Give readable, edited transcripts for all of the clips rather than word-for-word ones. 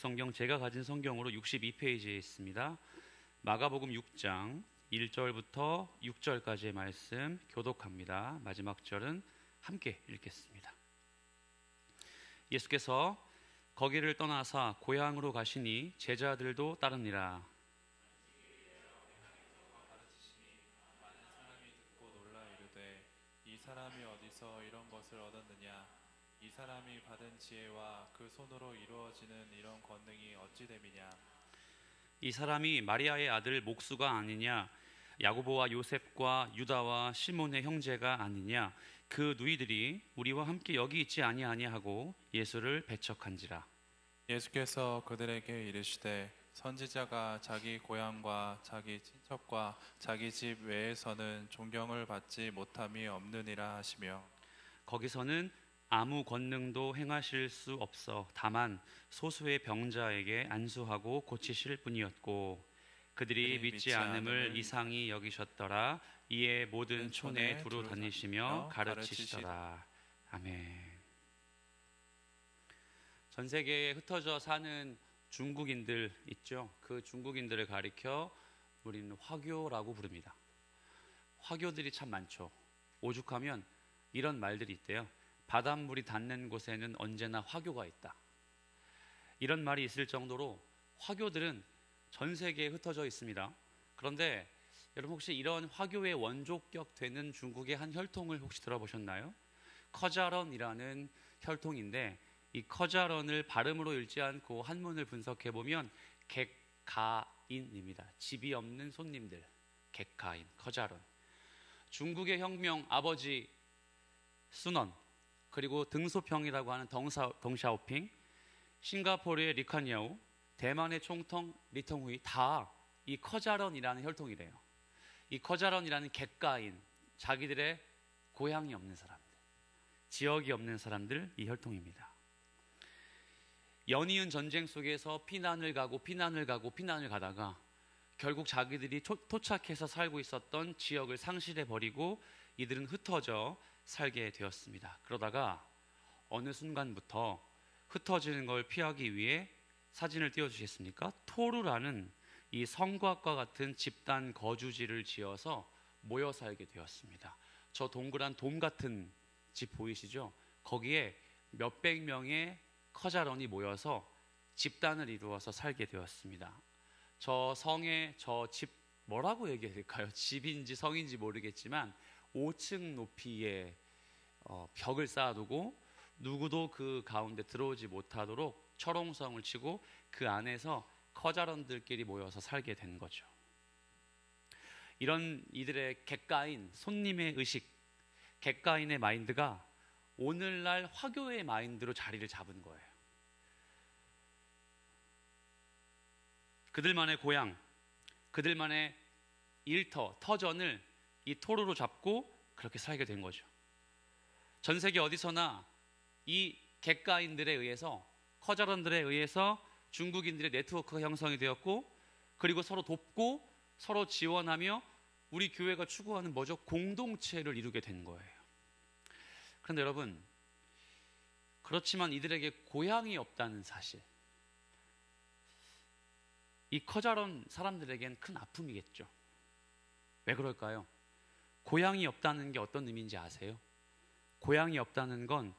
성경 제가 가진 성경으로 62페이지에 있습니다. 마가복음 6장 1절부터 6절까지의 말씀 교독합니다. 마지막 절은 함께 읽겠습니다. 예수께서 거기를 떠나사 고향으로 가시니 제자들도 따르니라. 이 사람이 어디서 이런 것을 얻었느냐? 이 사람이 받은 지혜와 그 손으로 이루어지는 이런 권능이 어찌 됨이냐? 이 사람이 마리아의 아들 목수가 아니냐? 야고보와 요셉과 유다와 시몬의 형제가 아니냐? 그 누이들이 우리와 함께 여기 있지 아니하냐 하고 예수를 배척한지라. 예수께서 그들에게 이르시되 선지자가 자기 고향과 자기 친척과 자기 집 외에서는 존경을 받지 못함이 없느니라 하시며, 거기서는 아무 권능도 행하실 수 없어 다만 소수의 병자에게 안수하고 고치실 뿐이었고 그들이 믿지 않음을 이상히 여기셨더라. 이에 모든 촌에 두루 다니시며 가르치시더라. 아멘. 전 세계에 흩어져 사는 중국인들 있죠. 그 중국인들을 가리켜 우리는 화교라고 부릅니다. 화교들이 참 많죠. 오죽하면 이런 말들이 있대요. 바닷물이 닿는 곳에는 언제나 화교가 있다. 이런 말이 있을 정도로 화교들은 전 세계에 흩어져 있습니다. 그런데 여러분 혹시 이런 화교의 원조격 되는 중국의 한 혈통을 혹시 들어보셨나요? 커자런이라는 혈통인데 이 커자런을 발음으로 읽지 않고 한문을 분석해 보면 객가인입니다. 집이 없는 손님들, 객가인, 커자런. 중국의 혁명 아버지 순원, 그리고 등소평이라고 하는 덩샤오핑, 싱가포르의 리칸야오, 대만의 총통 리텅후이 다 이 커자런이라는 혈통이래요. 이 커자런이라는 객가인, 자기들의 고향이 없는 사람들, 지역이 없는 사람들, 이 혈통입니다. 연이은 전쟁 속에서 피난을 가다가 결국 자기들이 토착해서 살고 있었던 지역을 상실해버리고 이들은 흩어져 살게 되었습니다. 그러다가 어느 순간부터 흩어지는 걸 피하기 위해 사진을 띄워주시겠습니까? 토르라는 이 성곽과 같은 집단 거주지를 지어서 모여 살게 되었습니다. 저 동그란 돔 같은 집 보이시죠? 거기에 몇백 명의 커자런이 모여서 집단을 이루어서 살게 되었습니다. 저 성에 저 집 뭐라고 얘기해야 될까요? 집인지 성인지 모르겠지만 5층 높이의 벽을 쌓아두고 누구도 그 가운데 들어오지 못하도록 철옹성을 치고 그 안에서 커자런들끼리 모여서 살게 된 거죠. 이런 이들의 객가인, 손님의 의식, 객가인의 마인드가 오늘날 화교의 마인드로 자리를 잡은 거예요. 그들만의 고향, 그들만의 일터, 터전을 이 토르로 잡고 그렇게 살게 된 거죠. 전 세계 어디서나 이 객가인들에 의해서, 커자런들에 의해서 중국인들의 네트워크가 형성이 되었고, 그리고 서로 돕고 서로 지원하며 우리 교회가 추구하는 뭐죠? 공동체를 이루게 된 거예요. 그런데 여러분, 그렇지만 이들에게 고향이 없다는 사실, 이 커자런 사람들에겐 큰 아픔이겠죠. 왜 그럴까요? 고향이 없다는 게 어떤 의미인지 아세요? 고향이 없다는 건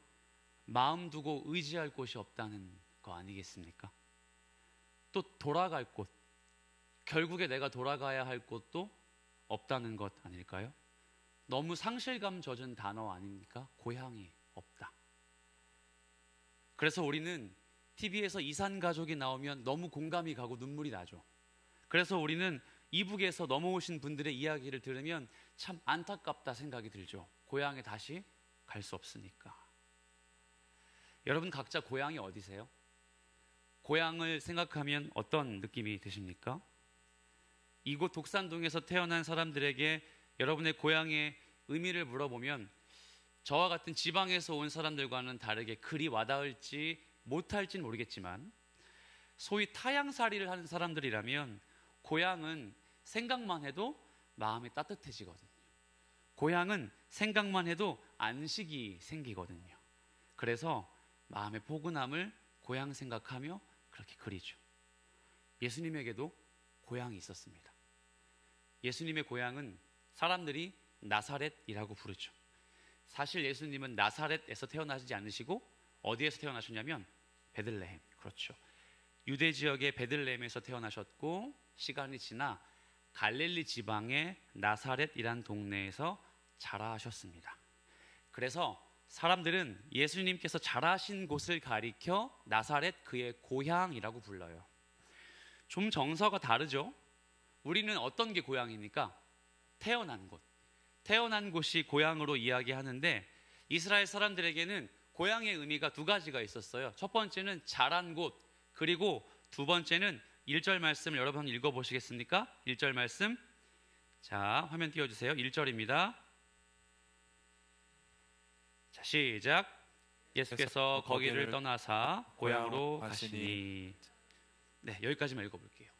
마음 두고 의지할 곳이 없다는 거 아니겠습니까? 또 돌아갈 곳, 결국에 내가 돌아가야 할 곳도 없다는 것 아닐까요? 너무 상실감 젖은 단어 아닙니까? 고향이 없다. 그래서 우리는 TV에서 이산가족이 나오면 너무 공감이 가고 눈물이 나죠. 그래서 우리는 이북에서 넘어오신 분들의 이야기를 들으면 참 안타깝다 생각이 들죠. 고향에 다시 갈 수 없으니까. 여러분 각자 고향이 어디세요? 고향을 생각하면 어떤 느낌이 드십니까? 이곳 독산동에서 태어난 사람들에게 여러분의 고향의 의미를 물어보면 저와 같은 지방에서 온 사람들과는 다르게 그리 와닿을지 못할지는 모르겠지만, 소위 타향살이를 하는 사람들이라면 고향은 생각만 해도 마음이 따뜻해지거든요. 고향은 생각만 해도 안식이 생기거든요. 그래서 마음의 포근함을 고향 생각하며 그렇게 그리죠. 예수님에게도 고향이 있었습니다. 예수님의 고향은 사람들이 나사렛이라고 부르죠. 사실 예수님은 나사렛에서 태어나지 않으시고 어디에서 태어나셨냐면 베들레헴. 그렇죠. 유대 지역의 베들레헴에서 태어나셨고 시간이 지나 갈릴리 지방의 나사렛이란 동네에서 자라셨습니다. 그래서 사람들은 예수님께서 자라신 곳을 가리켜 나사렛 그의 고향이라고 불러요. 좀 정서가 다르죠. 우리는 어떤 게 고향입니까? 태어난 곳. 태어난 곳이 고향으로 이야기하는데 이스라엘 사람들에게는 고향의 의미가 두 가지가 있었어요. 첫 번째는 자란 곳, 그리고 두 번째는 1절 말씀을 여러분 한번 읽어보시겠습니까? 1절 말씀, 자 화면 띄워주세요. 1절입니다. 자 시작. 예수께서 거기를 떠나사 고향으로 가시니. 네, 여기까지만 읽어볼게요.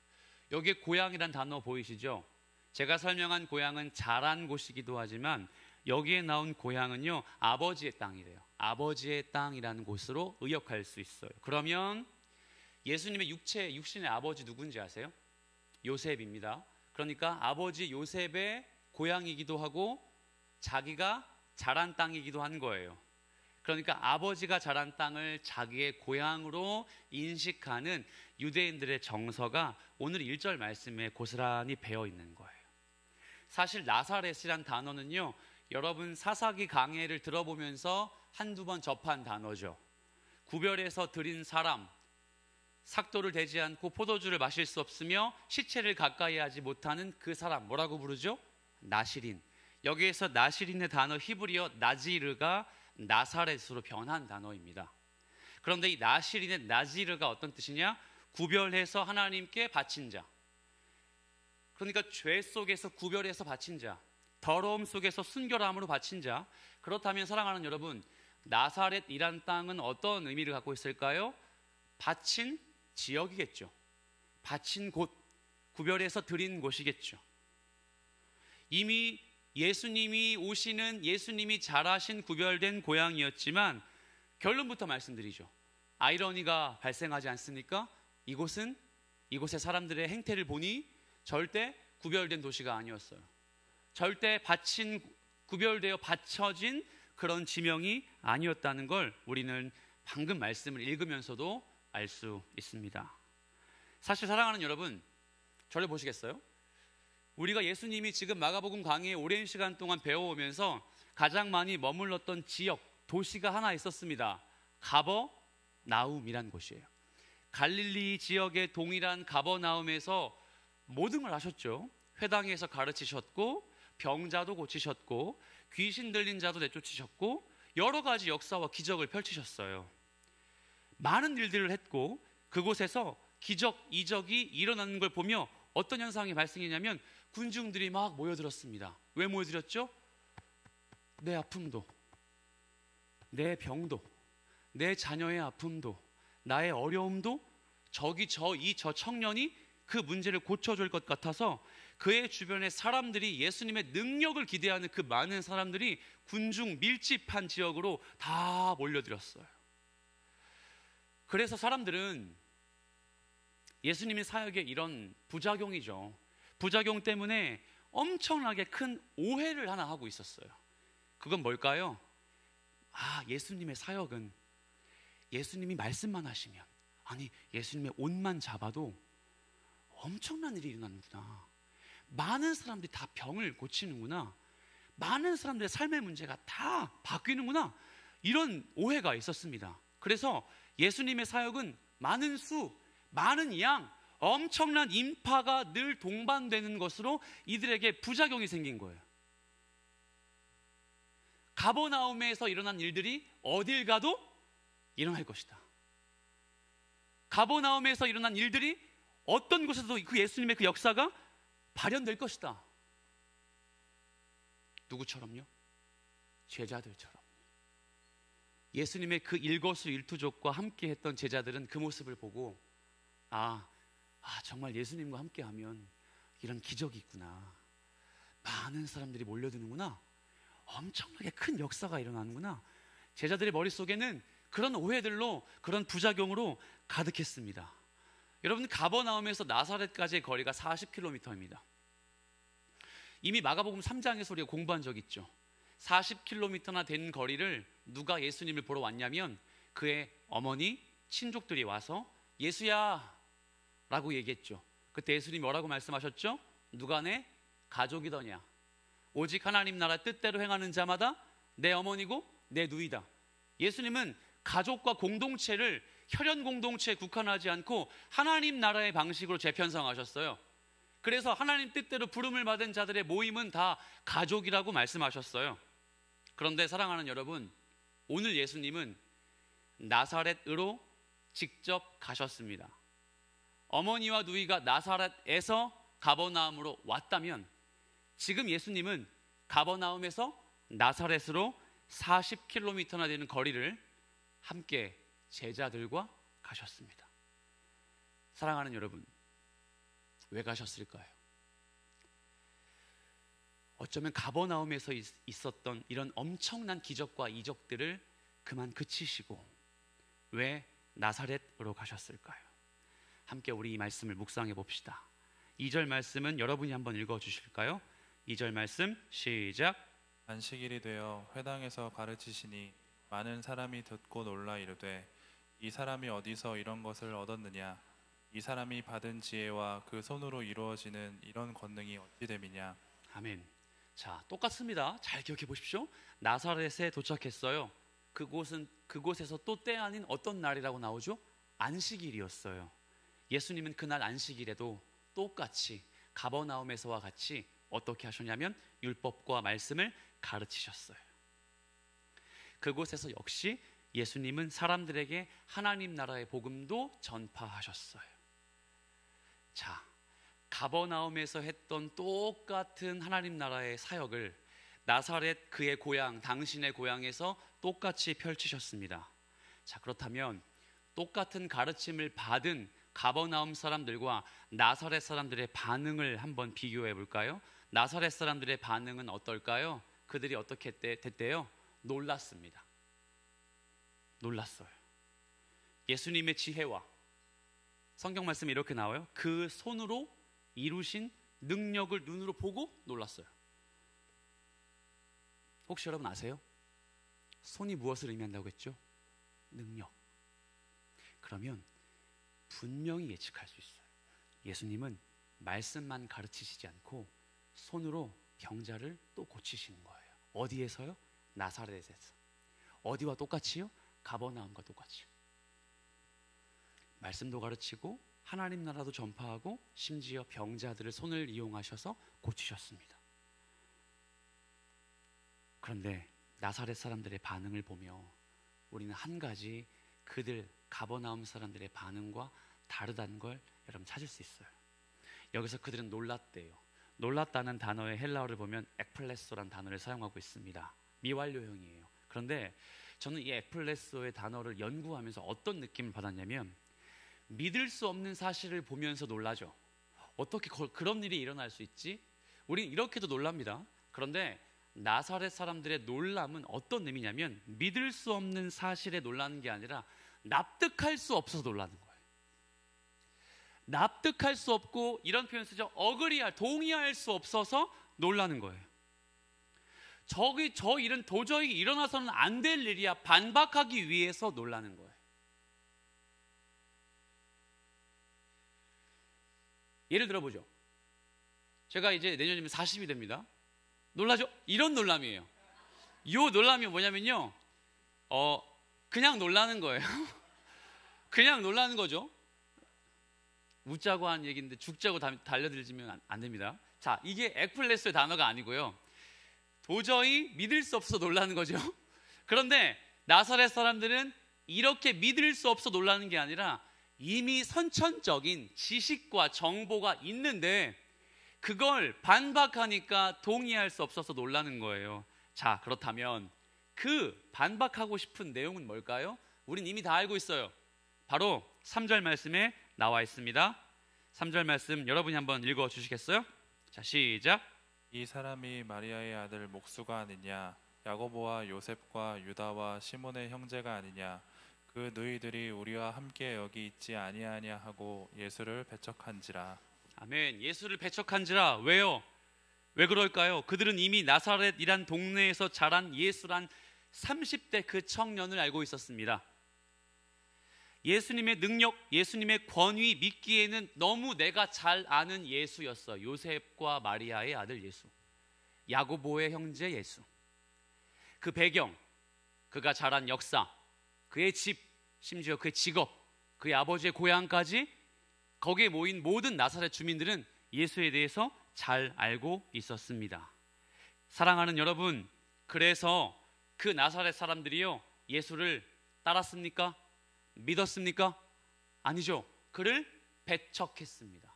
여기에 고향이란 단어 보이시죠? 제가 설명한 고향은 자란 곳이기도 하지만 여기에 나온 고향은요 아버지의 땅이래요. 아버지의 땅이라는 곳으로 의역할 수 있어요. 그러면 예수님의 육신의 아버지 누군지 아세요? 요셉입니다. 그러니까 아버지 요셉의 고향이기도 하고 자기가 자란 땅이기도 한 거예요. 그러니까 아버지가 자란 땅을 자기의 고향으로 인식하는 유대인들의 정서가 오늘 1절 말씀에 고스란히 배어 있는 거예요. 사실 나사렛이란 단어는요 여러분 사사기 강해를 들어보면서 한두 번 접한 단어죠. 구별해서 들인 사람, 삭도를 대지 않고 포도주를 마실 수 없으며 시체를 가까이 하지 못하는 그 사람, 뭐라고 부르죠? 나시린. 여기에서 나시린의 단어 히브리어 나지르가 나사렛으로 변한 단어입니다. 그런데 이 나시린의 나지르가 어떤 뜻이냐? 구별해서 하나님께 바친 자. 그러니까 죄 속에서 구별해서 바친 자, 더러움 속에서 순결함으로 바친 자. 그렇다면 사랑하는 여러분, 나사렛이란 땅은 어떤 의미를 갖고 있을까요? 바친 지역이겠죠. 바친 곳, 구별해서 드린 곳이겠죠. 이미 예수님이 오시는, 예수님이 자라신 구별된 고향이었지만 결론부터 말씀드리죠. 아이러니가 발생하지 않습니까? 이곳의 사람들의 행태를 보니 절대 구별된 도시가 아니었어요. 절대 구별되어 바쳐진 그런 지명이 아니었다는 걸 우리는 방금 말씀을 읽으면서도 알 수 있습니다. 사실 사랑하는 여러분, 저를 보시겠어요? 우리가 예수님이 지금 마가복음 강의에 오랜 시간 동안 배워오면서 가장 많이 머물렀던 지역, 도시가 하나 있었습니다. 가버나움이란 곳이에요. 갈릴리 지역의 동일한 가버나움에서 모든 걸 하셨죠. 회당에서 가르치셨고 병자도 고치셨고 귀신 들린 자도 내쫓으셨고 여러 가지 역사와 기적을 펼치셨어요. 많은 일들을 했고 그곳에서 기적, 이적이 일어나는 걸 보며 어떤 현상이 발생했냐면 군중들이 막 모여들었습니다. 왜 모여들었죠? 내 아픔도, 내 병도, 내 자녀의 아픔도, 나의 어려움도 저 청년이 그 문제를 고쳐줄 것 같아서 그의 주변의 사람들이 예수님의 능력을 기대하는 그 많은 사람들이 군중 밀집한 지역으로 다 몰려들었어요. 그래서 사람들은 예수님의 사역에 이런 부작용이죠. 부작용 때문에 엄청나게 큰 오해를 하나 하고 있었어요. 그건 뭘까요? 예수님의 사역은 예수님이 말씀만 하시면, 아니 예수님의 옷만 잡아도 엄청난 일이 일어나는구나. 많은 사람들이 다 병을 고치는구나. 많은 사람들의 삶의 문제가 다 바뀌는구나. 이런 오해가 있었습니다. 그래서 예수님의 사역은 많은 수, 많은 양, 엄청난 인파가 늘 동반되는 것으로 이들에게 부작용이 생긴 거예요. 가버나움에서 일어난 일들이 어딜 가도 일어날 것이다. 가버나움에서 일어난 일들이 어떤 곳에서도 그 예수님의 그 역사가 발현될 것이다. 누구처럼요? 제자들처럼. 예수님의 그 일거수일투족과 함께 했던 제자들은 그 모습을 보고 정말 예수님과 함께하면 이런 기적이 있구나. 많은 사람들이 몰려드는구나. 엄청나게 큰 역사가 일어나는구나. 제자들의 머릿속에는 그런 오해들로, 그런 부작용으로 가득했습니다. 여러분, 가버나움에서 나사렛까지의 거리가 40km입니다. 이미 마가복음 3장에서 우리가 공부한 적 있죠. 40km나 된 거리를 누가 예수님을 보러 왔냐면 그의 어머니, 친족들이 와서 예수야 라고 얘기했죠. 그때 예수님이 뭐라고 말씀하셨죠? 누가 내 가족이더냐? 오직 하나님 나라 뜻대로 행하는 자마다 내 어머니고 내 누이다. 예수님은 가족과 공동체를 혈연 공동체에 국한하지 않고 하나님 나라의 방식으로 재편성하셨어요. 그래서 하나님 뜻대로 부름을 받은 자들의 모임은 다 가족이라고 말씀하셨어요. 그런데 사랑하는 여러분, 오늘 예수님은 나사렛으로 직접 가셨습니다. 어머니와 누이가 나사렛에서 가버나움으로 왔다면 지금 예수님은 가버나움에서 나사렛으로 40km나 되는 거리를 함께 제자들과 가셨습니다. 사랑하는 여러분, 왜 가셨을까요? 어쩌면 가버나움에서 있었던 이런 엄청난 기적과 이적들을 그만 그치시고 왜 나사렛으로 가셨을까요? 함께 우리 이 말씀을 묵상해 봅시다. 2절 말씀은 여러분이 한번 읽어 주실까요? 2절 말씀 시작. 안식일이 되어 회당에서 가르치시니 많은 사람이 듣고 놀라 이르되 이 사람이 어디서 이런 것을 얻었느냐? 이 사람이 받은 지혜와 그 손으로 이루어지는 이런 권능이 어찌 됨이냐? 아멘. 자, 똑같습니다. 잘 기억해 보십시오. 나사렛에 도착했어요. 그곳에서 또 때 아닌 어떤 날이라고 나오죠? 안식일이었어요. 예수님은 그날 안식일에도 똑같이 가버나움에서와 같이 어떻게 하셨냐면 율법과 말씀을 가르치셨어요. 그곳에서 역시 예수님은 사람들에게 하나님 나라의 복음도 전파하셨어요. 자, 가버나움에서 했던 똑같은 하나님 나라의 사역을 나사렛 그의 고향, 당신의 고향에서 똑같이 펼치셨습니다. 자, 그렇다면 똑같은 가르침을 받은 가버나움 사람들과 나사렛 사람들의 반응을 한번 비교해 볼까요? 나사렛 사람들의 반응은 어떨까요? 그들이 어떻게 됐대요? 놀랐습니다. 놀랐어요. 예수님의 지혜와 성경 말씀이 이렇게 나와요. 그 손으로 이루신 능력을 눈으로 보고 놀랐어요. 혹시 여러분 아세요? 손이 무엇을 의미한다고 했죠? 능력. 그러면 분명히 예측할 수 있어요. 예수님은 말씀만 가르치시지 않고 손으로 병자를 또 고치시는 거예요. 어디에서요? 나사렛에서. 어디와 똑같이요? 가버나움과 똑같이요. 말씀도 가르치고 하나님 나라도 전파하고 심지어 병자들을 손을 이용하셔서 고치셨습니다. 그런데 나사렛 사람들의 반응을 보며 우리는 한 가지 그들 가버나움 사람들의 반응과 다르다는 걸 여러분 찾을 수 있어요. 여기서 그들은 놀랐대요. 놀랐다는 단어의 헬라어를 보면 ekpleso라는 단어를 사용하고 있습니다. 미완료형이에요. 그런데 저는 이 ekpleso의 단어를 연구하면서 어떤 느낌을 받았냐면 믿을 수 없는 사실을 보면서 놀라죠. 어떻게 그런 일이 일어날 수 있지? 우린 이렇게도 놀랍니다. 그런데 나사렛 사람들의 놀람은 어떤 의미냐면 믿을 수 없는 사실에 놀라는 게 아니라 납득할 수 없어서 놀라는 거예요. 납득할 수 없고 이런 표현 쓰죠. 동의할 수 없어서 놀라는 거예요. 저 일은 도저히 일어나서는 안 될 일이야. 반박하기 위해서 놀라는 거예요. 예를 들어보죠. 제가 이제 내년이면 40이 됩니다. 놀라죠? 이런 놀람이에요. 이 놀람이 뭐냐면요. 그냥 놀라는 거예요. 그냥 놀라는 거죠. 웃자고 한 얘기인데 죽자고 달려들지면 안 됩니다. 자, 이게 ekpleso의 단어가 아니고요. 도저히 믿을 수 없어 놀라는 거죠. 그런데 나사렛 사람들은 이렇게 믿을 수 없어 놀라는 게 아니라 이미 선천적인 지식과 정보가 있는데 그걸 반박하니까 동의할 수 없어서 놀라는 거예요. 자, 그렇다면 그 반박하고 싶은 내용은 뭘까요? 우린 이미 다 알고 있어요. 바로 3절 말씀에 나와 있습니다. 3절 말씀 여러분이 한번 읽어 주시겠어요? 자, 시작. 이 사람이 마리아의 아들 목수가 아니냐? 야고보와 요셉과 유다와 시몬의 형제가 아니냐? 그 너희들이 우리와 함께 여기 있지 아니하냐 하고 예수를 배척한지라. 아멘. 예수를 배척한지라. 왜요? 왜 그럴까요? 그들은 이미 나사렛이란 동네에서 자란 예수란 30대 그 청년을 알고 있었습니다. 예수님의 능력, 예수님의 권위 믿기에는 너무 내가 잘 아는 예수였어. 요셉과 마리아의 아들 예수, 야고보의 형제 예수. 그 배경, 그가 자란 역사, 그의 집, 심지어 그의 직업, 그의 아버지의 고향까지 거기에 모인 모든 나사렛 주민들은 예수에 대해서 잘 알고 있었습니다. 사랑하는 여러분, 그래서 그 나사렛 사람들이요, 예수를 따랐습니까? 믿었습니까? 아니죠. 그를 배척했습니다.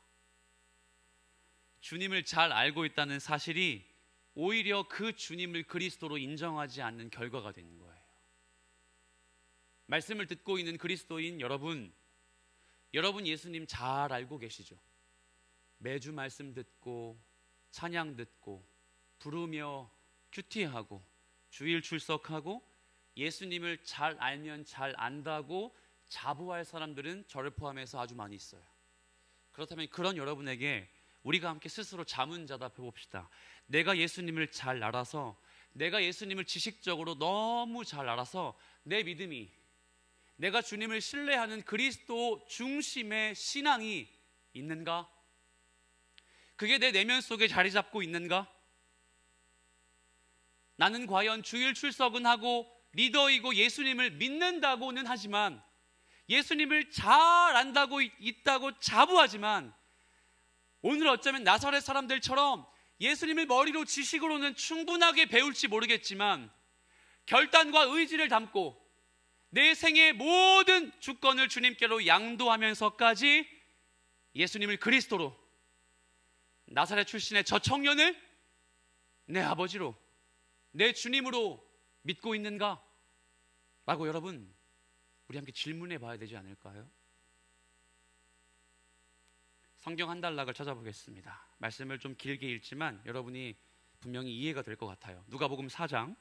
주님을 잘 알고 있다는 사실이 오히려 그 주님을 그리스도로 인정하지 않는 결과가 되는 거예요. 말씀을 듣고 있는 그리스도인 여러분, 여러분 예수님 잘 알고 계시죠? 매주 말씀 듣고 찬양 듣고 부르며 큐티하고 주일 출석하고 예수님을 잘 알면 잘 안다고 자부할 사람들은 저를 포함해서 아주 많이 있어요. 그렇다면 그런 여러분에게 우리가 함께 스스로 자문자답해 봅시다. 내가 예수님을 잘 알아서, 내가 예수님을 지식적으로 너무 잘 알아서 내 믿음이, 내가 주님을 신뢰하는 그리스도 중심의 신앙이 있는가? 그게 내 내면 속에 자리 잡고 있는가? 나는 과연 주일 출석은 하고 리더이고 예수님을 믿는다고는 하지만, 예수님을 잘 안다고 있다고 자부하지만, 오늘 어쩌면 나사렛 사람들처럼 예수님을 머리로 지식으로는 충분하게 배울지 모르겠지만 결단과 의지를 담고 내 생의 모든 주권을 주님께로 양도하면서까지 예수님을 그리스도로, 나사렛 출신의 저 청년을 내 아버지로, 내 주님으로 믿고 있는가? 라고 여러분, 우리 함께 질문해 봐야 되지 않을까요? 성경 한 단락을 찾아보겠습니다. 말씀을 좀 길게 읽지만 여러분이 분명히 이해가 될 것 같아요. 누가복음 4장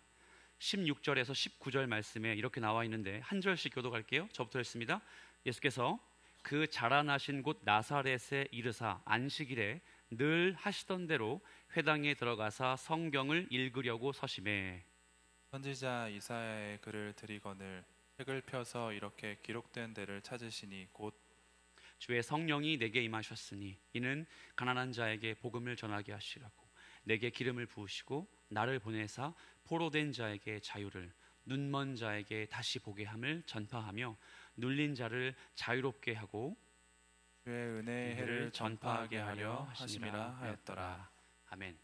16절에서 19절 말씀에 이렇게 나와 있는데 한 절씩 교독할게요. 저부터 했습니다. 예수께서 그 자라나신 곳 나사렛에 이르사 안식일에 늘 하시던 대로 회당에 들어가사 성경을 읽으려고 서심해. 선지자 이사야의 글을 들이거늘 책을 펴서 이렇게 기록된 데를 찾으시니 곧 주의 성령이 내게 임하셨으니 이는 가난한 자에게 복음을 전하게 하시라고 내게 기름을 부으시고 나를 보내사 포로된 자에게 자유를, 눈먼 자에게 다시 보게 함을 전파하며 눌린 자를 자유롭게 하고 주의 은혜의 해를 전파하게 하려 하심이라 하였더라. 아멘.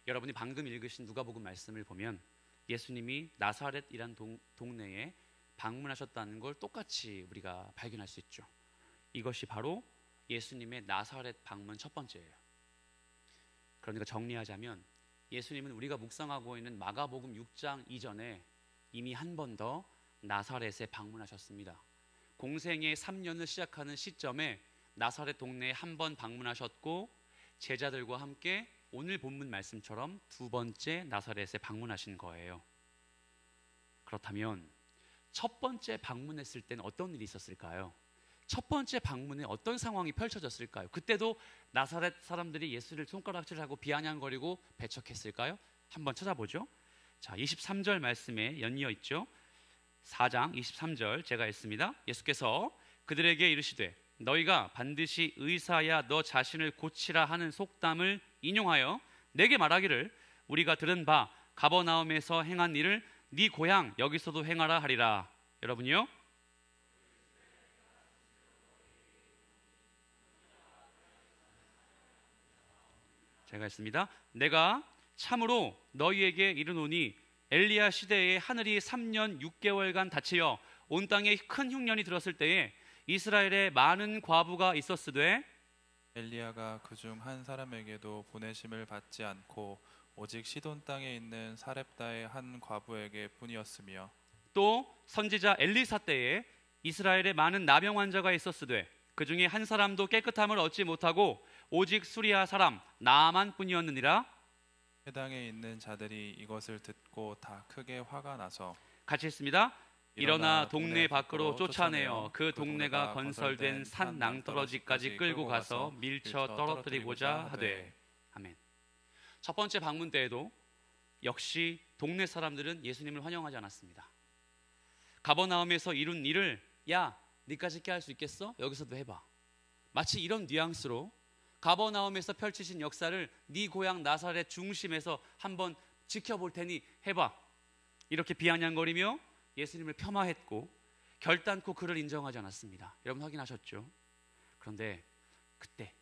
여러분이 방금 읽으신 누가복음 말씀을 보면 예수님이 나사렛이란 동네에 방문하셨다는 걸 똑같이 우리가 발견할 수 있죠. 이것이 바로 예수님의 나사렛 방문 첫 번째예요. 그러니까 정리하자면 예수님은 우리가 묵상하고 있는 마가복음 6장 이전에 이미 한 번 더 나사렛에 방문하셨습니다. 공생의 3년을 시작하는 시점에 나사렛 동네에 한 번 방문하셨고 제자들과 함께 오늘 본문 말씀처럼 두 번째 나사렛에 방문하신 거예요. 그렇다면 첫 번째 방문했을 때는 어떤 일이 있었을까요? 첫 번째 방문에 어떤 상황이 펼쳐졌을까요? 그때도 나사렛 사람들이 예수를 손가락질하고 비아냥거리고 배척했을까요? 한번 찾아보죠. 자, 23절 말씀에 연이어 있죠. 4장 23절 제가 읽습니다. 예수께서 그들에게 이르시되 너희가 반드시 의사야 너 자신을 고치라 하는 속담을 인용하여 내게 말하기를 우리가 들은 바 가버나움에서 행한 일을 네 고향 여기서도 행하라 하리라. 여러분이요? 제가 했습니다. 내가 참으로 너희에게 이르노니 엘리야 시대에 하늘이 3년 6개월간 닫히어 온 땅에 큰 흉년이 들었을 때에 이스라엘에 많은 과부가 있었으되 엘리야가 그중 한 사람에게도 보내심을 받지 않고 오직 시돈 땅에 있는 사렙다의 한 과부에게 뿐이었으며 또 선지자 엘리사 때에 이스라엘에 많은 나병 환자가 있었으되 그 중에 한 사람도 깨끗함을 얻지 못하고 오직 수리아 사람 나아만 뿐이었느니라. 회당에 있는 자들이 이것을 듣고 다 크게 화가 나서 같이 했습니다. 일어나 동네 밖으로 쫓아내어 그 동네가 건설된 산 낭떠러지까지 끌고 가서 밀쳐 떨어뜨리고자 하되. 아멘. 첫 번째 방문 때에도 역시 동네 사람들은 예수님을 환영하지 않았습니다. 가버나움에서 이룬 일을 야, 니까지 있게 할 수 있겠어? 여기서도 해봐. 마치 이런 뉘앙스로 가버나움에서 펼치신 역사를 네 고향 나사렛 중심에서 한번 지켜볼 테니 해봐. 이렇게 비아냥거리며 예수님을 폄하했고 결단코 그를 인정하지 않았습니다. 여러분 확인하셨죠? 그런데 그때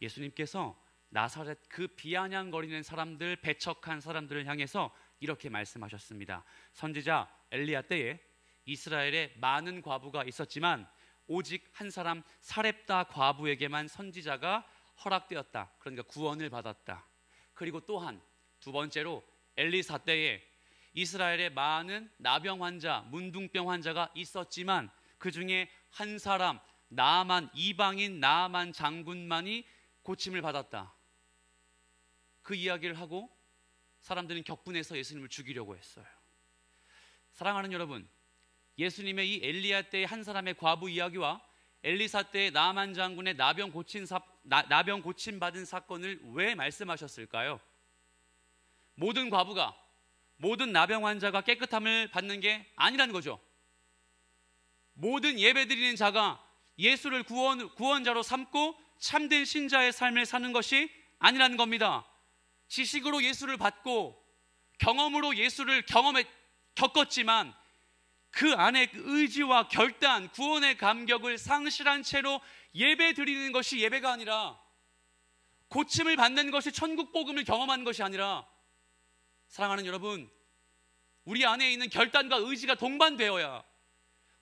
예수님께서 나사렛 그 비아냥거리는 사람들, 배척한 사람들을 향해서 이렇게 말씀하셨습니다. 선지자 엘리야 때에 이스라엘에 많은 과부가 있었지만 오직 한 사람 사렙다 과부에게만 선지자가 허락되었다. 그러니까 구원을 받았다. 그리고 또한 두 번째로 엘리사 때에 이스라엘에 많은 나병 환자, 문둥병 환자가 있었지만 그 중에 한 사람 나아만, 이방인 나아만 장군만이 고침을 받았다. 그 이야기를 하고 사람들은 격분해서 예수님을 죽이려고 했어요. 사랑하는 여러분, 예수님의 이 엘리야 때의 한 사람의 과부 이야기와 엘리사 때의 나아만 장군의 나병 고침 받은 사건을 왜 말씀하셨을까요? 모든 과부가, 모든 나병 환자가 깨끗함을 받는 게 아니라는 거죠. 모든 예배드리는 자가 예수를 구원자로 삼고 참된 신자의 삶을 사는 것이 아니라는 겁니다. 지식으로 예수를 받고 경험으로 예수를 겪었지만 그 안에 의지와 결단, 구원의 감격을 상실한 채로 예배 드리는 것이 예배가 아니라, 고침을 받는 것이 천국 복음을 경험하는 것이 아니라, 사랑하는 여러분, 우리 안에 있는 결단과 의지가 동반되어야,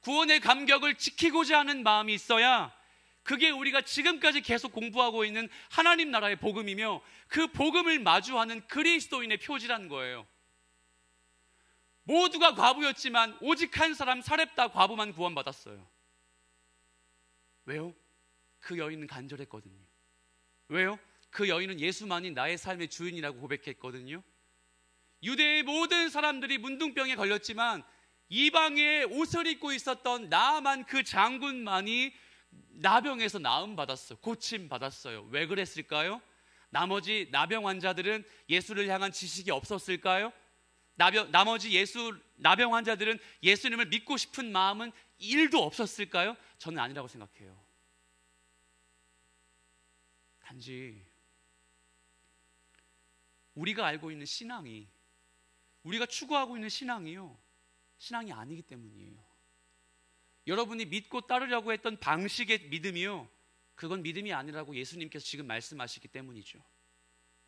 구원의 감격을 지키고자 하는 마음이 있어야 그게 우리가 지금까지 계속 공부하고 있는 하나님 나라의 복음이며 그 복음을 마주하는 그리스도인의 표지라는 거예요. 모두가 과부였지만 오직 한 사람 사렙다 과부만 구원받았어요. 왜요? 그 여인은 간절했거든요. 왜요? 그 여인은 예수만이 나의 삶의 주인이라고 고백했거든요. 유대의 모든 사람들이 문둥병에 걸렸지만 이방의 옷을 입고 있었던 나아만 그 장군만이 나병에서 나음 받았어요. 고침 받았어요. 왜 그랬을까요? 나머지 나병 환자들은 예수를 향한 지식이 없었을까요? 나머지 나병 환자들은 예수님을 믿고 싶은 마음은 1도 없었을까요? 저는 아니라고 생각해요. 단지 우리가 알고 있는 신앙이, 우리가 추구하고 있는 신앙이요, 신앙이 아니기 때문이에요. 여러분이 믿고 따르려고 했던 방식의 믿음이요, 그건 믿음이 아니라고 예수님께서 지금 말씀하시기 때문이죠.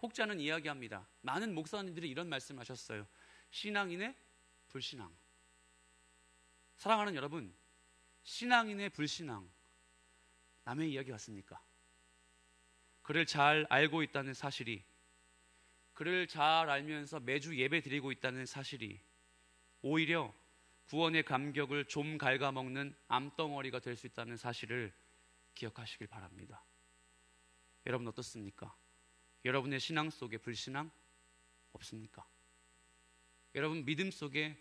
혹자는 이야기합니다. 많은 목사님들이 이런 말씀을 하셨어요. 신앙인의 불신앙. 사랑하는 여러분, 신앙인의 불신앙, 남의 이야기 같습니까? 그를 잘 알고 있다는 사실이, 그를 잘 알면서 매주 예배 드리고 있다는 사실이 오히려 구원의 감격을 좀 갉아먹는 암덩어리가 될 수 있다는 사실을 기억하시길 바랍니다. 여러분 어떻습니까? 여러분의 신앙 속에 불신앙 없습니까? 여러분 믿음 속에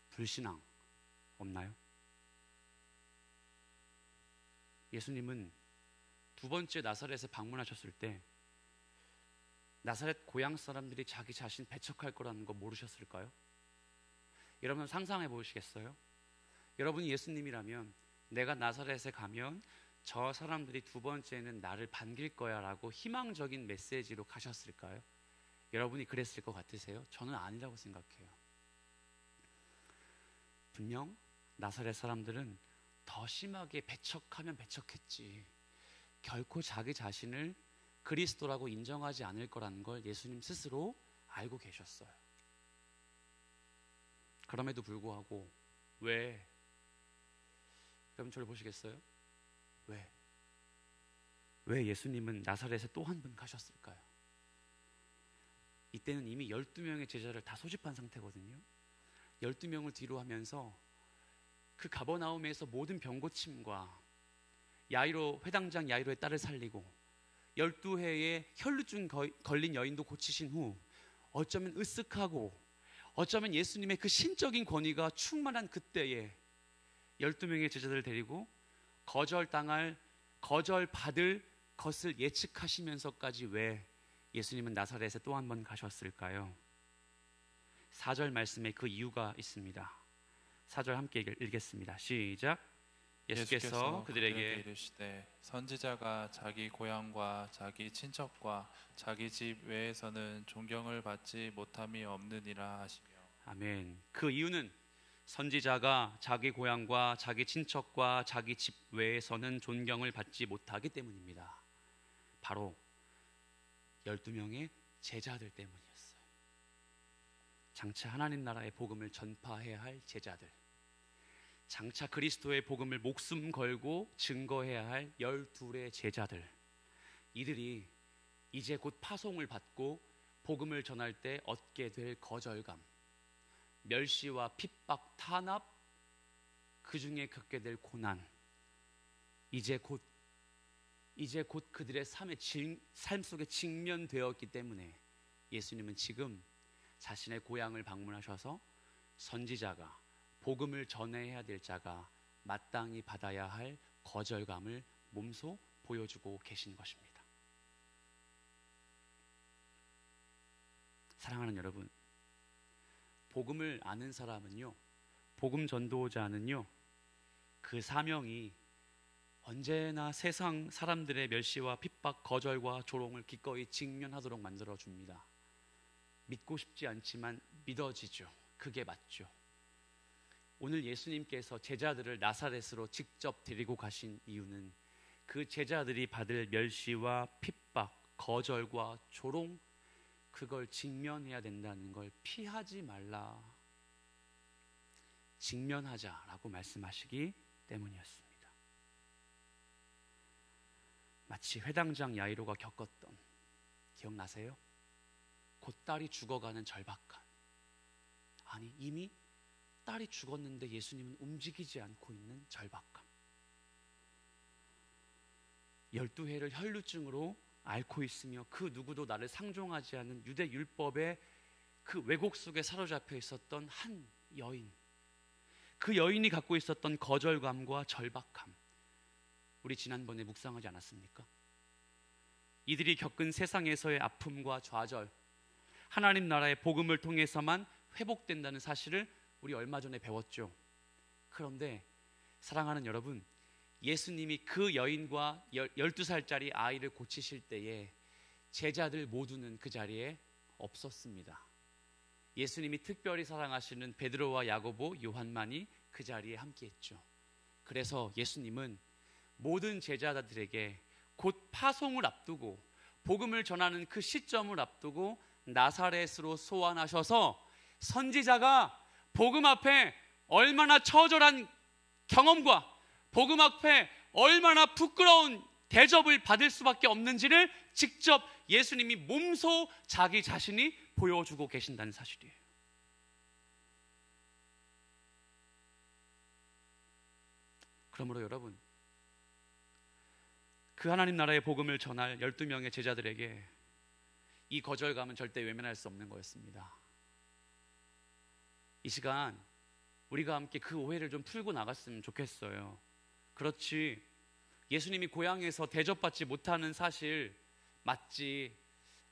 불신앙 없나요? 예수님은 두 번째 나사렛에 방문하셨을 때 나사렛 고향 사람들이 자기 자신 배척할 거라는 거 모르셨을까요? 여러분 상상해 보시겠어요? 여러분이 예수님이라면 내가 나사렛에 가면 저 사람들이 두 번째는 나를 반길 거야 라고 희망적인 메시지로 가셨을까요? 여러분이 그랬을 것 같으세요? 저는 아니라고 생각해요. 분명 나사렛 사람들은 더 심하게 배척하면 배척했지 결코 자기 자신을 그리스도라고 인정하지 않을 거라는 걸 예수님 스스로 알고 계셨어요. 그럼에도 불구하고 왜? 여러분 저를 보시겠어요? 왜 예수님은 나사렛에 또 한 번 가셨을까요? 이때는 이미 12명의 제자를 다 소집한 상태거든요. 12명을 뒤로 하면서 그 가버나움에서 모든 병고침과 회당장 야이로의 딸을 살리고 12회의 혈루증 걸린 여인도 고치신 후 어쩌면 으쓱하고 어쩌면 예수님의 그 신적인 권위가 충만한 그때에 12명의 제자들을 데리고 거절받을 것을 예측하시면서까지 왜 예수님은 나사렛에 또 한 번 가셨을까요? 4절 말씀에 그 이유가 있습니다. 4절 함께 읽겠습니다. 시작. 예수께서 그들에게 이르시되 선지자가 자기 고향과 자기 친척과 자기 집 외에서는 존경을 받지 못함이 없느니라 하시며. 아멘. 그 이유는 선지자가 자기 고향과 자기 친척과 자기 집 외에서는 존경을 받지 못하기 때문입니다. 바로 12명의 제자들 때문이었어요. 장차 하나님 나라의 복음을 전파해야 할 제자들, 장차 그리스도의 복음을 목숨 걸고 증거해야 할 12의 제자들, 이들이 이제 곧 파송을 받고 복음을 전할 때 얻게 될 거절감, 멸시와 핍박, 탄압, 그 중에 겪게 될 고난, 이제 곧 그들의 삶 속에 직면되었기 때문에 예수님은 지금 자신의 고향을 방문하셔서 선지자가, 복음을 전해야 될 자가 마땅히 받아야 할 거절감을 몸소 보여주고 계신 것입니다. 사랑하는 여러분, 복음을 아는 사람은요, 복음 전도자는요, 그 사명이 언제나 세상 사람들의 멸시와 핍박, 거절과 조롱을 기꺼이 직면하도록 만들어줍니다. 믿고 싶지 않지만 믿어지죠. 그게 맞죠. 오늘 예수님께서 제자들을 나사렛으로 직접 데리고 가신 이유는 그 제자들이 받을 멸시와 핍박, 거절과 조롱, 그걸 직면해야 된다는 걸 피하지 말라, 직면하자라고 말씀하시기 때문이었습니다. 마치 회당장 야이로가 겪었던, 기억나세요? 곧 딸이 죽어가는 절박감. 아니, 이미 딸이 죽었는데 예수님은 움직이지 않고 있는 절박감. 12해를 혈루증으로 앓고 있으며 그 누구도 나를 상종하지 않는 유대 율법의 그 왜곡 속에 사로잡혀 있었던 한 여인, 그 여인이 갖고 있었던 거절감과 절박함, 우리 지난번에 묵상하지 않았습니까? 이들이 겪은 세상에서의 아픔과 좌절, 하나님 나라의 복음을 통해서만 회복된다는 사실을 우리 얼마 전에 배웠죠. 그런데 사랑하는 여러분, 예수님이 그 여인과 12살짜리 아이를 고치실 때에 제자들 모두는 그 자리에 없었습니다. 예수님이 특별히 사랑하시는 베드로와 야고보, 요한만이 그 자리에 함께했죠. 그래서 예수님은 모든 제자들에게 곧 파송을 앞두고 복음을 전하는 그 시점을 앞두고 나사렛으로 소환하셔서 선지자가 복음 앞에 얼마나 처절한 경험과 복음 앞에 얼마나 부끄러운 대접을 받을 수밖에 없는지를 직접 예수님이 몸소 자기 자신이 보여주고 계신다는 사실이에요. 그러므로 여러분, 그 하나님 나라의 복음을 전할 12명의 제자들에게 이 거절감은 절대 외면할 수 없는 거였습니다. 이 시간 우리가 함께 그 오해를 좀 풀고 나갔으면 좋겠어요. 그렇지, 예수님이 고향에서 대접받지 못하는 사실 맞지,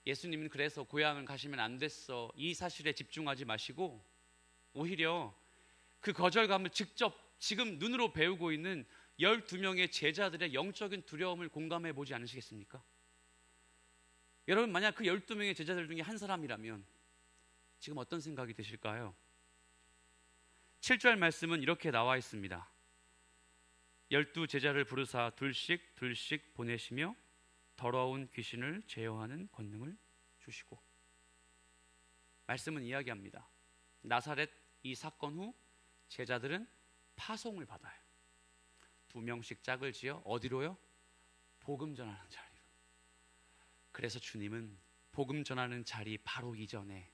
예수님은 그래서 고향을 가시면 안 됐어, 이 사실에 집중하지 마시고 오히려 그 거절감을 직접 지금 눈으로 배우고 있는 12명의 제자들의 영적인 두려움을 공감해 보지 않으시겠습니까? 여러분, 만약 그 12명의 제자들 중에 한 사람이라면 지금 어떤 생각이 드실까요? 7절 말씀은 이렇게 나와 있습니다. 12 제자를 부르사 둘씩 보내시며 더러운 귀신을 제어하는 권능을 주시고. 말씀은 이야기합니다. 나사렛 이 사건 후 제자들은 파송을 받아요. 2명씩 짝을 지어 어디로요? 복음 전하는 자리로. 그래서 주님은 복음 전하는 자리 바로 이전에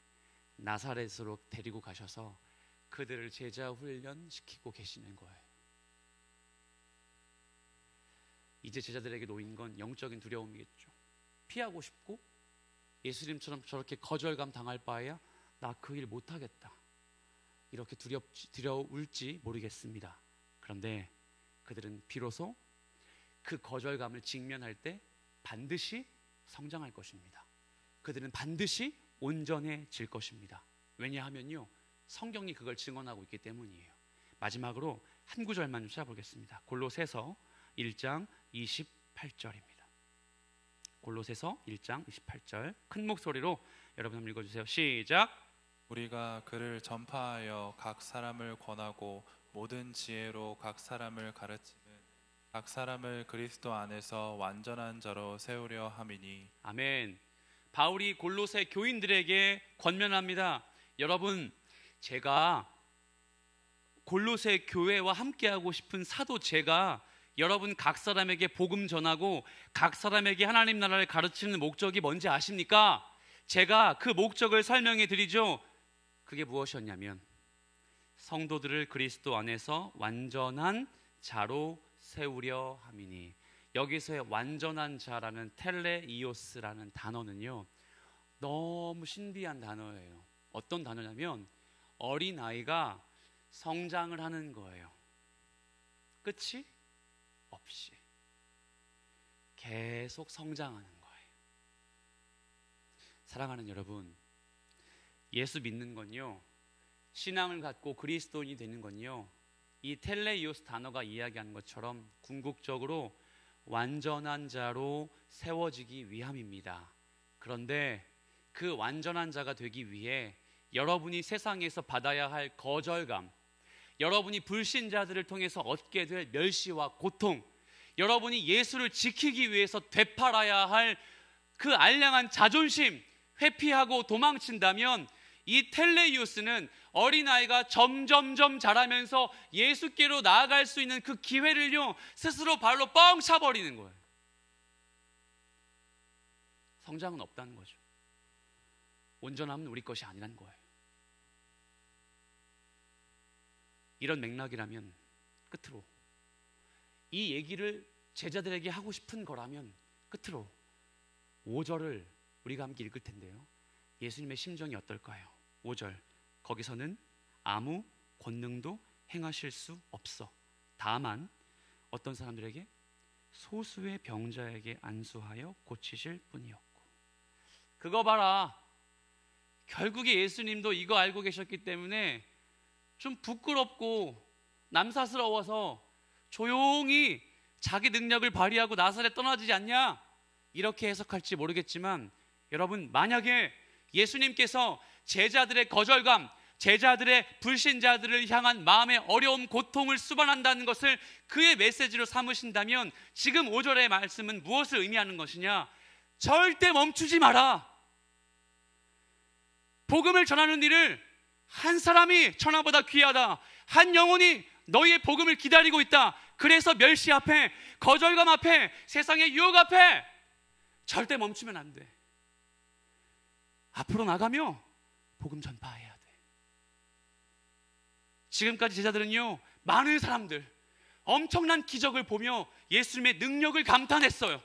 나사렛으로 데리고 가셔서 그들을 제자 훈련시키고 계시는 거예요. 이제 제자들에게 놓인 건 영적인 두려움이겠죠. 피하고 싶고 예수님처럼 저렇게 거절감 당할 바에야 나 그 일 못하겠다, 이렇게 두려울지 모르겠습니다. 그런데 그들은 비로소 그 거절감을 직면할 때 반드시 성장할 것입니다. 그들은 반드시 온전해질 것입니다. 왜냐하면요, 성경이 그걸 증언하고 있기 때문이에요. 마지막으로 한 구절만 좀 찾아보겠습니다. 골로새서 1장 28절입니다. 골로새서 1장 28절 큰 목소리로 여러분 한번 읽어주세요. 시작. 우리가 그를 전파하여 각 사람을 권하고 모든 지혜로 각 사람을 가르치는 각 사람을 그리스도 안에서 완전한 자로 세우려 함이니. 아멘. 바울이 골로새 교인들에게 권면합니다. 여러분, 제가 골로새 교회와 함께하고 싶은 사도 제가 여러분 각 사람에게 복음 전하고 각 사람에게 하나님 나라를 가르치는 목적이 뭔지 아십니까? 제가 그 목적을 설명해 드리죠. 그게 무엇이었냐면 성도들을 그리스도 안에서 완전한 자로 세우려 함이니. 여기서의 완전한 자라는 텔레이오스라는 단어는요, 너무 신비한 단어예요. 어떤 단어냐면 어린아이가 성장을 하는 거예요. 끝이 없이 계속 성장하는 거예요. 사랑하는 여러분, 예수 믿는 건요, 신앙을 갖고 그리스도인이 되는 건요, 이 텔레이오스 단어가 이야기하는 것처럼 궁극적으로 완전한 자로 세워지기 위함입니다. 그런데 그 완전한 자가 되기 위해 여러분이 세상에서 받아야 할 거절감, 여러분이 불신자들을 통해서 얻게 될 멸시와 고통, 여러분이 예수를 지키기 위해서 되팔아야 할 그 알량한 자존심 회피하고 도망친다면 이 텔레이오스는 어린아이가 점점점 자라면서 예수께로 나아갈 수 있는 그 기회를요, 스스로 발로 뻥 차버리는 거예요. 성장은 없다는 거죠. 온전함은 우리 것이 아니라는 거예요. 이런 맥락이라면 끝으로 이 얘기를 제자들에게 하고 싶은 거라면 끝으로 5절을 우리가 함께 읽을 텐데요, 예수님의 심정이 어떨까요? 5절, 거기서는 아무 권능도 행하실 수 없어. 다만 어떤 사람들에게? 소수의 병자에게 안수하여 고치실 뿐이었고. 그거 봐라, 결국에 예수님도 이거 알고 계셨기 때문에 좀 부끄럽고 남사스러워서 조용히 자기 능력을 발휘하고 나사렛 떠나지 않냐, 이렇게 해석할지 모르겠지만, 여러분, 만약에 예수님께서 제자들의 거절감, 제자들의 불신자들을 향한 마음의 어려움, 고통을 수반한다는 것을 그의 메시지로 삼으신다면 지금 5절의 말씀은 무엇을 의미하는 것이냐? 절대 멈추지 마라. 복음을 전하는 일을 한 사람이 천하보다 귀하다. 한 영혼이 너희의 복음을 기다리고 있다. 그래서 멸시 앞에, 거절감 앞에, 세상의 유혹 앞에 절대 멈추면 안 돼. 앞으로 나가며 복음 전파해야 돼. 지금까지 제자들은요, 많은 사람들, 엄청난 기적을 보며 예수님의 능력을 감탄했어요.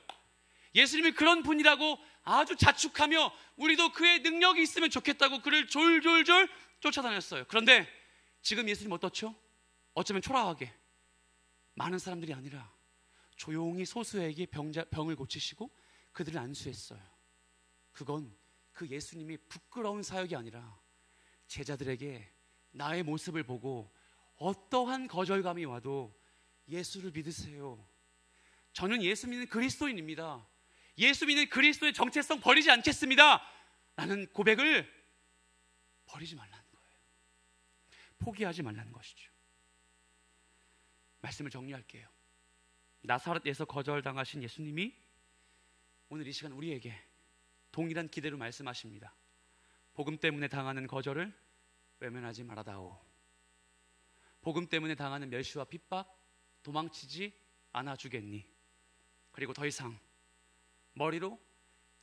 예수님이 그런 분이라고 아주 자축하며 우리도 그의 능력이 있으면 좋겠다고 그를 졸졸졸 쫓아다녔어요. 그런데 지금 예수님 어떻죠? 어쩌면 초라하게 많은 사람들이 아니라 조용히 소수에게 병을 고치시고 그들을 안수했어요. 그건 그 예수님이 부끄러운 사역이 아니라 제자들에게 나의 모습을 보고 어떠한 거절감이 와도 예수를 믿으세요. 저는 예수 믿는 그리스도인입니다. 예수 믿는 그리스도의 정체성 버리지 않겠습니다. 라는 고백을 버리지 말라는 거예요. 포기하지 말라는 것이죠. 말씀을 정리할게요. 나사렛에서 거절당하신 예수님이 오늘 이 시간 우리에게 동일한 기대로 말씀하십니다. 복음 때문에 당하는 거절을 외면하지 말아다오. 복음 때문에 당하는 멸시와 핍박 도망치지 않아 주겠니? 그리고 더 이상 머리로,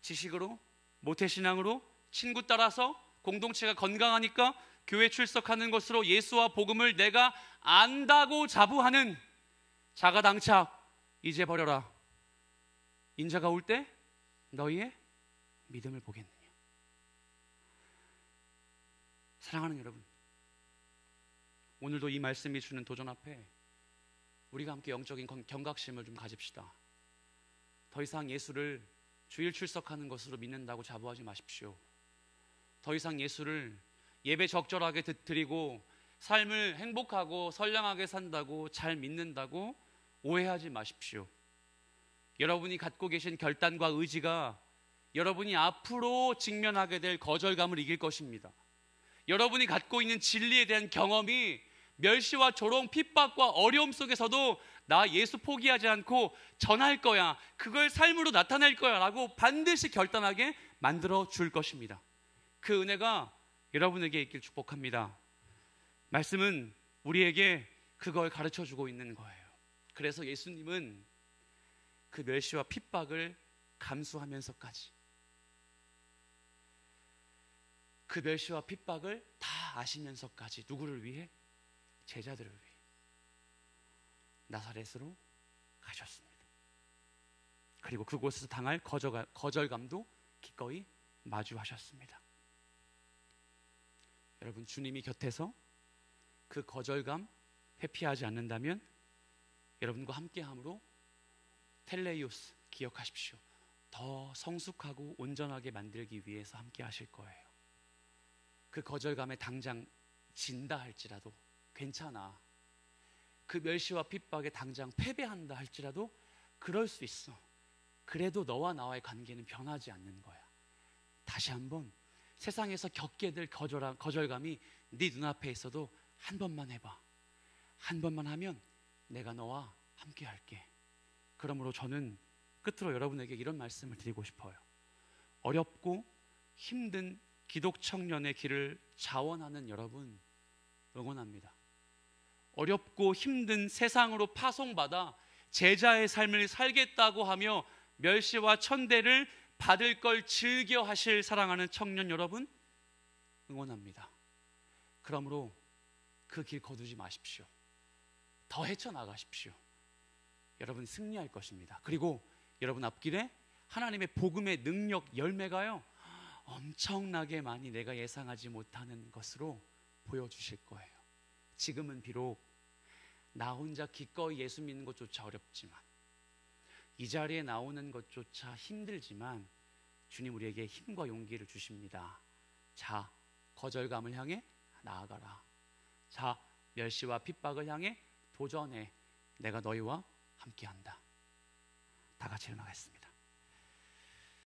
지식으로, 모태신앙으로, 친구 따라서 공동체가 건강하니까 교회 출석하는 것으로 예수와 복음을 내가 안다고 자부하는 자가당착 이제 버려라. 인자가 올 때 너희의 믿음을 보겠느냐. 사랑하는 여러분, 오늘도 이 말씀이 주는 도전 앞에 우리가 함께 영적인 경각심을 좀 가집시다. 더 이상 예수를 주일 출석하는 것으로 믿는다고 자부하지 마십시오. 더 이상 예수를 예배 적절하게 드리고 삶을 행복하고 선량하게 산다고 잘 믿는다고 오해하지 마십시오. 여러분이 갖고 계신 결단과 의지가 여러분이 앞으로 직면하게 될 거절감을 이길 것입니다. 여러분이 갖고 있는 진리에 대한 경험이 멸시와 조롱, 핍박과 어려움 속에서도 나 예수 포기하지 않고 전할 거야, 그걸 삶으로 나타낼 거야 라고 반드시 결단하게 만들어 줄 것입니다. 그 은혜가 여러분에게 있길 축복합니다. 말씀은 우리에게 그걸 가르쳐 주고 있는 거예요. 그래서 예수님은 그 멸시와 핍박을 감수하면서까지, 그 멸시와 핍박을 다 아시면서까지 누구를 위해? 제자들을 위해 나사렛으로 가셨습니다. 그리고 그곳에서 당할 거절감도 기꺼이 마주하셨습니다. 여러분, 주님이 곁에서 그 거절감 회피하지 않는다면 여러분과 함께함으로 텔레이오스 기억하십시오. 더 성숙하고 온전하게 만들기 위해서 함께 하실 거예요. 그 거절감에 당장 진다 할지라도 괜찮아. 그 멸시와 핍박에 당장 패배한다 할지라도 그럴 수 있어. 그래도 너와 나와의 관계는 변하지 않는 거야. 다시 한번 세상에서 겪게 될 거절감이 네 눈앞에 있어도 한 번만 해봐. 한 번만 하면 내가 너와 함께 할게. 그러므로 저는 끝으로 여러분에게 이런 말씀을 드리고 싶어요. 어렵고 힘든 기독 청년의 길을 자원하는 여러분 응원합니다. 어렵고 힘든 세상으로 파송받아 제자의 삶을 살겠다고 하며 멸시와 천대를 받을 걸 즐겨 하실 사랑하는 청년 여러분 응원합니다. 그러므로 그 길 거두지 마십시오. 더 헤쳐나가십시오. 여러분 승리할 것입니다. 그리고 여러분 앞길에 하나님의 복음의 능력 열매가요 엄청나게 많이 내가 예상하지 못하는 것으로 보여주실 거예요. 지금은 비록 나 혼자 기꺼이 예수 믿는 것조차 어렵지만, 이 자리에 나오는 것조차 힘들지만 주님 우리에게 힘과 용기를 주십니다. 자, 거절감을 향해 나아가라. 자, 멸시와 핍박을 향해 도전해. 내가 너희와 함께한다. 다 같이 일어나겠습니다.